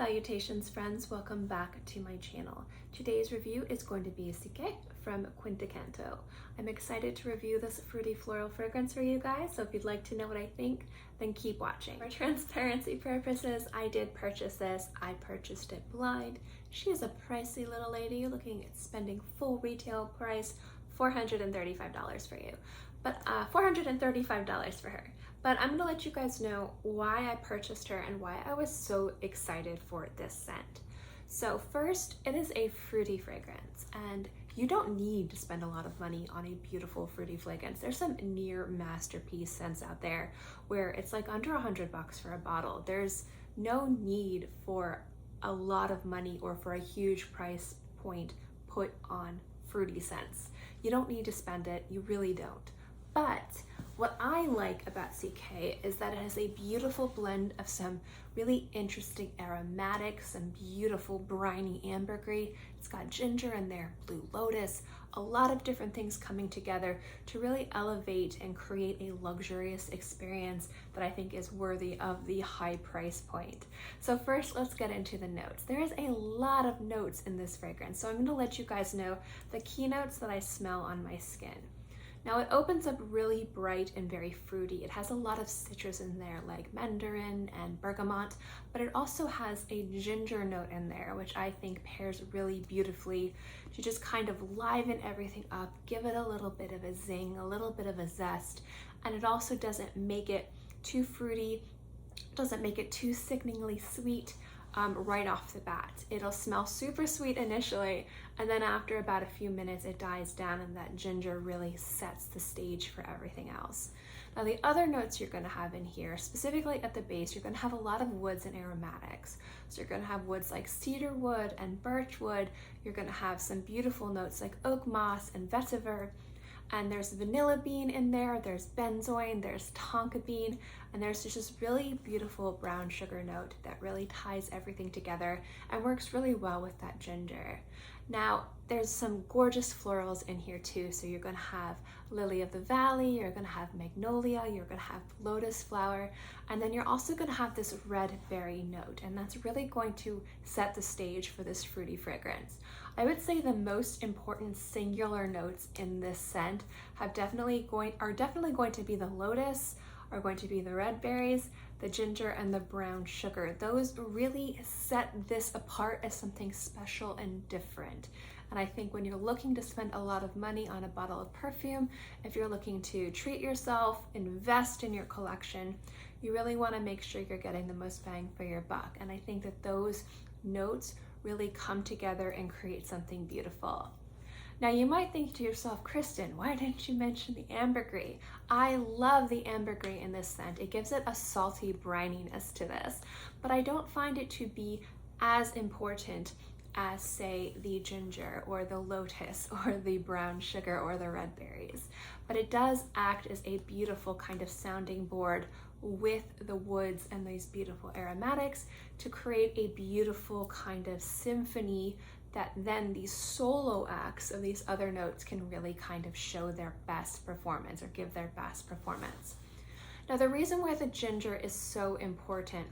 Salutations friends, welcome back to my channel. Today's review is going to be a Psiche from Canto. I'm excited to review this fruity floral fragrance for you guys, so if you'd like to know what I think, then keep watching. For transparency purposes, I did purchase this. I purchased it blind. She is a pricey little lady, looking at spending full retail price, $435 for you. But $435 for her. But I'm gonna let you guys know why I purchased her and why I was so excited for this scent. So first, it is a fruity fragrance, and you don't need to spend a lot of money on a beautiful fruity fragrance. There's some near masterpiece scents out there where it's like under $100 for a bottle. There's no need for a lot of money or for a huge price point put on fruity scents. You don't need to spend it, you really don't. But what I like about Psiche is that it has a beautiful blend of some really interesting aromatics, some beautiful briny ambergris. It's got ginger in there, blue lotus, a lot of different things coming together to really elevate and create a luxurious experience that I think is worthy of the high price point. So first, let's get into the notes. There is a lot of notes in this fragrance, so I'm going to let you guys know the key notes that I smell on my skin. Now it opens up really bright and very fruity. It has a lot of citrus in there like mandarin and bergamot, but it also has a ginger note in there, which I think pairs really beautifully to just kind of liven everything up, give it a little bit of a zing, a little bit of a zest, and it also doesn't make it too fruity, doesn't make it too sickeningly sweet. Right off the bat. It'll smell super sweet initially, and then after about a few minutes it dies down and that ginger really sets the stage for everything else. Now the other notes you're going to have in here, specifically at the base, you're going to have a lot of woods and aromatics. So you're going to have woods like cedarwood and birchwood. You're going to have some beautiful notes like oakmoss and vetiver. And there's vanilla bean in there, there's benzoin, there's tonka bean, and there's just this really beautiful brown sugar note that really ties everything together and works really well with that ginger. Now, there's some gorgeous florals in here too, so you're going to have lily of the valley, you're going to have magnolia, you're going to have lotus flower, and then you're also going to have this red berry note, and that's really going to set the stage for this fruity fragrance. I would say the most important singular notes in this scent are definitely going to be the lotus, are going to be the red berries, the ginger, and the brown sugar. Those really set this apart as something special and different. And I think when you're looking to spend a lot of money on a bottle of perfume, if you're looking to treat yourself, invest in your collection, you really want to make sure you're getting the most bang for your buck. And I think that those notes really come together and create something beautiful. Now you might think to yourself, Kristen, why didn't you mention the ambergris? I love the ambergris in this scent. It gives it a salty brininess to this, but I don't find it to be as important as, say, the ginger or the lotus or the brown sugar or the red berries. But it does act as a beautiful kind of sounding board with the woods and these beautiful aromatics to create a beautiful kind of symphony that then these solo acts of these other notes can really kind of show their best performance or give their best performance. Now the reason why the ginger is so important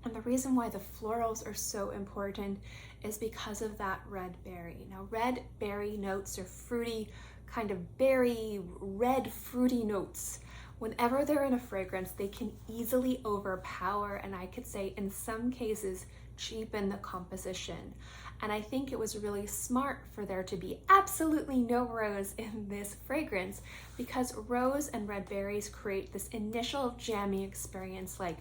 and the reason why the florals are so important is because of that red berry. Now red berry notes are fruity, kind of berry, red fruity notes. Whenever they're in a fragrance, they can easily overpower, and I could say in some cases, cheapen the composition. And I think it was really smart for there to be absolutely no rose in this fragrance, because rose and red berries create this initial jammy experience. Like,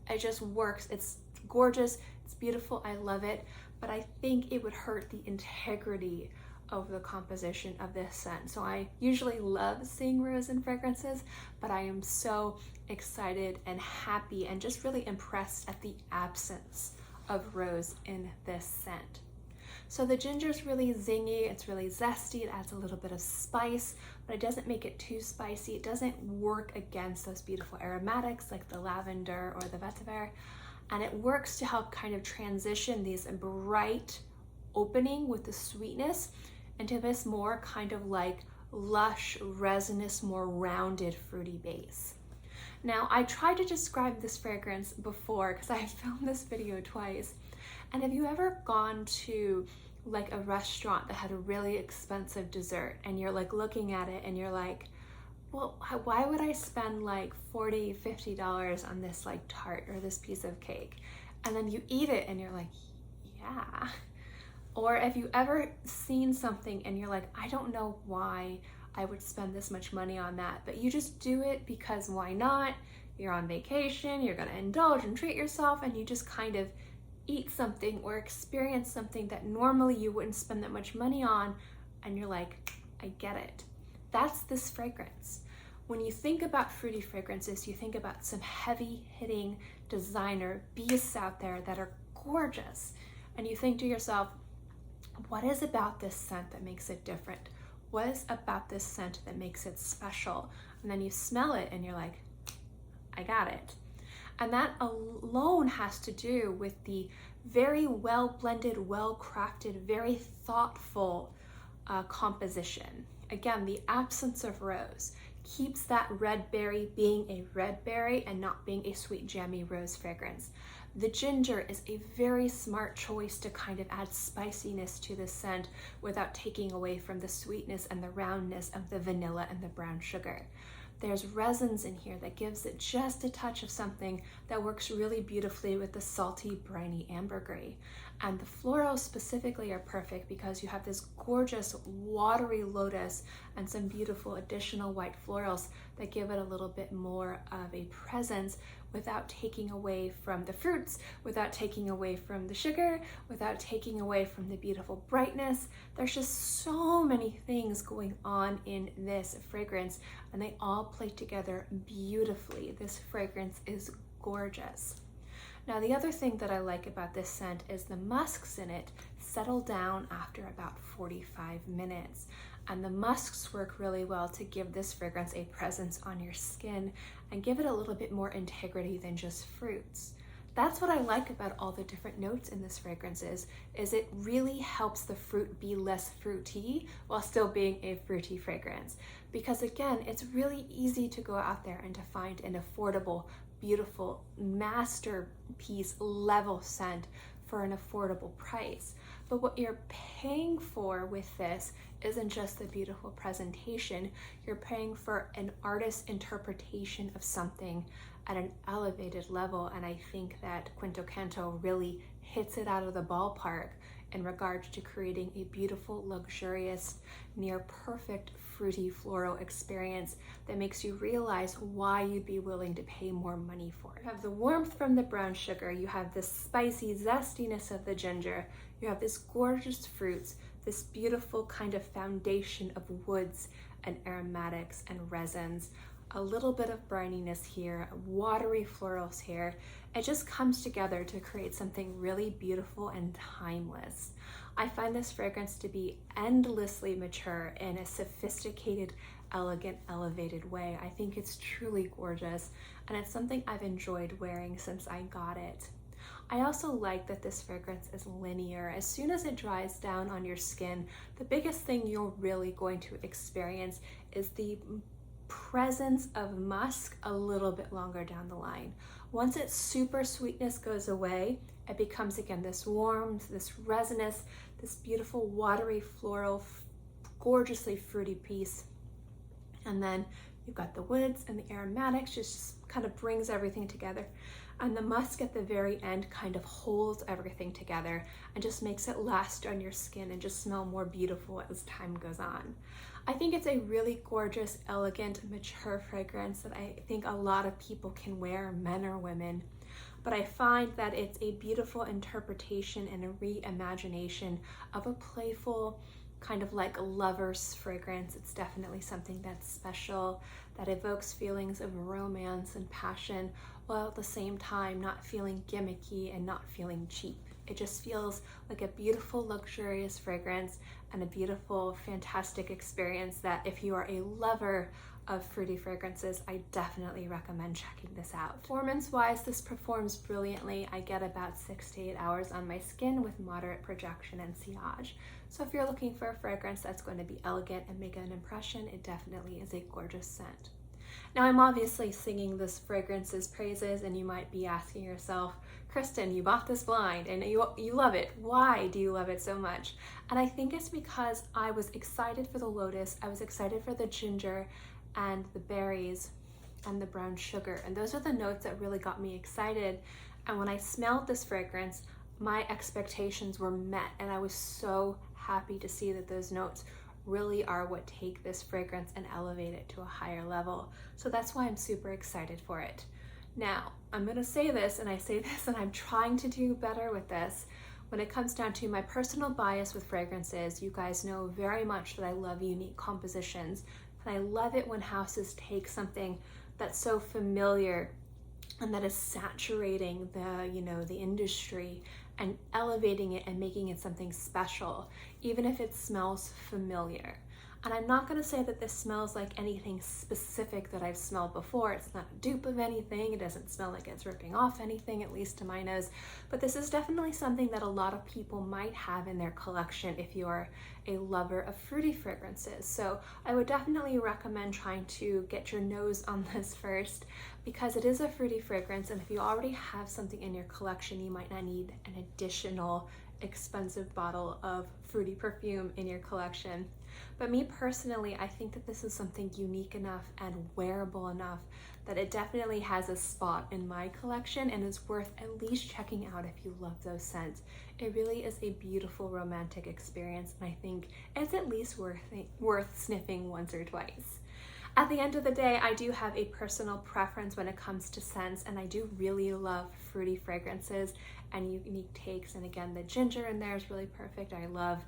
it just works. It's gorgeous, it's beautiful, I love it, but I think it would hurt the integrity of the composition of this scent. So I usually love seeing rose in fragrances, but I am so excited and happy and just really impressed at the absence of rose in this scent. So the ginger is really zingy, it's really zesty, it adds a little bit of spice, but it doesn't make it too spicy. It doesn't work against those beautiful aromatics like the lavender or the vetiver, and it works to help kind of transition these bright opening with the sweetness into this more kind of like lush, resinous, more rounded fruity base. Now, I tried to describe this fragrance before because I filmed this video twice. And have you ever gone to like a restaurant that had a really expensive dessert and you're like looking at it and you're like, well, why would I spend like $40, $50 on this like tart or this piece of cake? And then you eat it and you're like, yeah. Or have you ever seen something and you're like, I don't know why I would spend this much money on that, but you just do it because why not? You're on vacation, you're gonna indulge and treat yourself, and you just kind of eat something or experience something that normally you wouldn't spend that much money on, and you're like, I get it. That's this fragrance. When you think about fruity fragrances, you think about some heavy hitting designer beasts out there that are gorgeous, and you think to yourself, what is about this scent that makes it different? What is about this scent that makes it special? And then you smell it and you're like, I got it. And that alone has to do with the very well blended, well crafted, very thoughtful composition. Again, the absence of rose keeps that red berry being a red berry and not being a sweet jammy rose fragrance. The ginger is a very smart choice to kind of add spiciness to the scent without taking away from the sweetness and the roundness of the vanilla and the brown sugar. There's resins in here that gives it just a touch of something that works really beautifully with the salty, briny ambergris. And the florals specifically are perfect because you have this gorgeous watery lotus and some beautiful additional white florals that give it a little bit more of a presence without taking away from the fruits, without taking away from the sugar, without taking away from the beautiful brightness. There's just so many things going on in this fragrance, and they all play together beautifully. This fragrance is gorgeous. Now, the other thing that I like about this scent is the musks in it settle down after about 45 minutes. And the musks work really well to give this fragrance a presence on your skin and give it a little bit more integrity than just fruits. That's what I like about all the different notes in this fragrance is it really helps the fruit be less fruity while still being a fruity fragrance. Because again, it's really easy to go out there and to find an affordable, beautiful, masterpiece level scent for an affordable price. But what you're paying for with this isn't just the beautiful presentation, you're paying for an artist's interpretation of something at an elevated level, and I think that Quinto Canto really hits it out of the ballpark in regards to creating a beautiful, luxurious, near perfect fruity floral experience that makes you realize why you'd be willing to pay more money for it. You have the warmth from the brown sugar, you have this spicy zestiness of the ginger, you have this gorgeous fruits, this beautiful kind of foundation of woods and aromatics and resins, a little bit of brininess here, watery florals here. It just comes together to create something really beautiful and timeless. I find this fragrance to be endlessly mature in a sophisticated, elegant, elevated way. I think it's truly gorgeous, and it's something I've enjoyed wearing since I got it. I also like that this fragrance is linear. As soon as it dries down on your skin, the biggest thing you're really going to experience is the presence of musk a little bit longer down the line. Once its super sweetness goes away, it becomes again this warmth, this resinous, this beautiful watery floral, gorgeously fruity piece. And then you've got the woods and the aromatics, just kind of brings everything together. And the musk at the very end kind of holds everything together and just makes it last on your skin and just smell more beautiful as time goes on. I think it's a really gorgeous, elegant, mature fragrance that I think a lot of people can wear, men or women. But I find that it's a beautiful interpretation and a reimagination of a playful, kind of like a lover's fragrance. It's definitely something that's special, that evokes feelings of romance and passion, while at the same time not feeling gimmicky and not feeling cheap. It just feels like a beautiful, luxurious fragrance and a beautiful, fantastic experience that if you are a lover of fruity fragrances, I definitely recommend checking this out. Performance-wise, this performs brilliantly. I get about 6 to 8 hours on my skin with moderate projection and sillage. So if you're looking for a fragrance that's going to be elegant and make an impression, it definitely is a gorgeous scent. Now I'm obviously singing this fragrance's praises, and you might be asking yourself, Kristen, you bought this blind and you love it. Why do you love it so much? And I think it's because I was excited for the Lotus, I was excited for the ginger and the berries and the brown sugar. And those are the notes that really got me excited. And when I smelled this fragrance, my expectations were met, and I was so happy to see that those notes really are what take this fragrance and elevate it to a higher level. So that's why I'm super excited for it. Now, I'm gonna say this, and I say this, and I'm trying to do better with this. When it comes down to my personal bias with fragrances, you guys know very much that I love unique compositions, and I love it when houses take something that's so familiar and that is saturating the industry and elevating it and making it something special, even if it smells familiar. And I'm not gonna say that this smells like anything specific that I've smelled before. It's not a dupe of anything. It doesn't smell like it's ripping off anything, at least to my nose. But this is definitely something that a lot of people might have in their collection if you're a lover of fruity fragrances. So I would definitely recommend trying to get your nose on this first, because it is a fruity fragrance, and if you already have something in your collection, you might not need an additional expensive bottle of fruity perfume in your collection. But me personally, I think that this is something unique enough and wearable enough that it definitely has a spot in my collection and is worth at least checking out if you love those scents. It really is a beautiful romantic experience, and I think it's at least worth sniffing once or twice. At the end of the day, I do have a personal preference when it comes to scents, and I do really love fruity fragrances and unique takes. And again, the ginger in there is really perfect. I love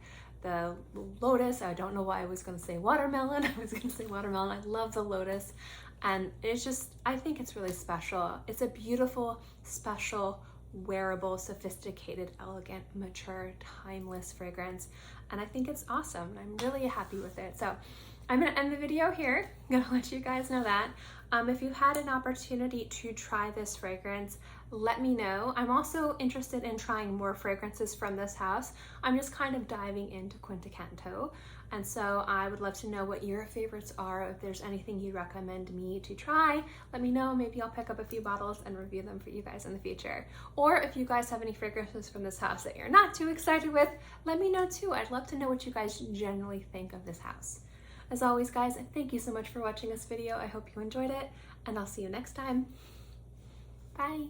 the Lotus. I don't know why I was going to say watermelon. I was going to say watermelon. I love the Lotus, and it's just, I think it's really special. It's a beautiful, special, wearable, sophisticated, elegant, mature, timeless fragrance, and I think it's awesome, and I'm really happy with it. So I'm gonna end the video here. I'm gonna let you guys know that. If you had an opportunity to try this fragrance, let me know. I'm also interested in trying more fragrances from this house. I'm just kind of diving into Canto Psiche, and so I would love to know what your favorites are. If there's anything you recommend me to try, let me know. Maybe I'll pick up a few bottles and review them for you guys in the future. Or if you guys have any fragrances from this house that you're not too excited with, let me know too. I'd love to know what you guys generally think of this house. As always, guys, thank you so much for watching this video. I hope you enjoyed it, and I'll see you next time. Bye.